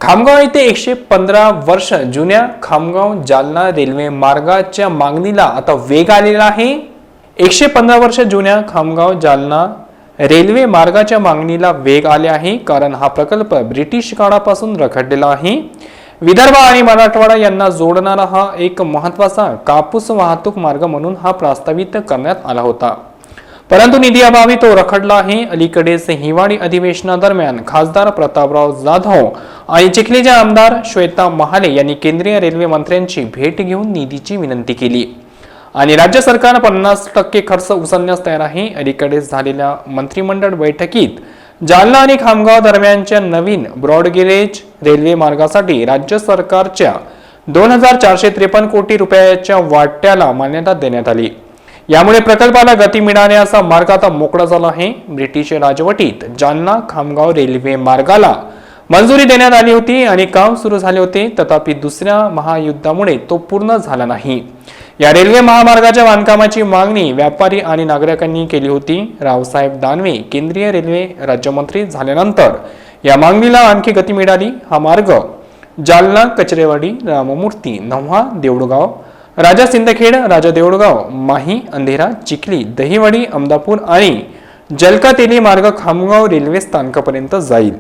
खामगाव येथे 115 वर्ष जुन्या खामगाव जालना रेल्वे मार्गाच्या मागणीला आता वेग आलेला आहे। 115 वर्ष जुन्या खामगाव जालना रेल्वे मार्गाच्या मागणीला वेग आले आहे, कारण हा प्रकल्प ब्रिटिश काळापासून रखडलेला आहे। विदर्भ आणि मराठवाडा यांना जोडणारा हा एक महत्त्वाचा कापूस वाहतूक मार्ग म्हणून हा प्रस्तावित करण्यात आला होता, परंतु निधी अभावी तो रखडला आहे। अलीकडेच हिवाळी अधिवेशनादरम्यान खासदार प्रतापराव जाधव आणि चिखलीचे आमदार श्वेता महाले यांनी केंद्रीय रेल्वे मंत्र्यांची भेट घेऊन निधीची विनंती केली आणि राज्य सरकार 50% खर्च उचलण्यास तयार आहे। अलीकडेच झालेल्या मंत्रिमंडळ बैठकीत जालना आणि खामगाव दरम्यानच्या नवीन ब्रॉडगेज रेल्वे मार्गासाठी राज्य सरकारच्या 2453 कोटी रुपयाच्या वाट्याला मान्यता देण्यात आली। यामुळे प्रकल्पाला गती मिळाल्याचा मार्ग आता मोकळा झाला आहे। ब्रिटिश राजवटीत जालना खामगाव रेल्वे मार्गाला मंजुरी देण्यात आली होती आणि काम सुरू झाले होते, तथापि दुसऱ्या महायुद्धामुळे तो पूर्ण झाला नाही। या रेल्वे महामार्गाच्या बांधकामाची मागणी व्यापारी आणि नागरिकांनी केली होती। रावसाहेब दानवे केंद्रीय रेल्वे राज्यमंत्री झाल्यानंतर या मागणीला आणखी गती मिळाली। हा मार्ग जालना, कचरेवाडी, राममूर्ती, नव्हा, देऊळगाव, राजा सिंदखेड, राजा देऊळगाव, माही, अंधेरा, चिखली, दहिवडी, अमदापूर आणि जलका तेली मार्ग खामगाव रेल्वे स्थानकापर्यंत जाईल।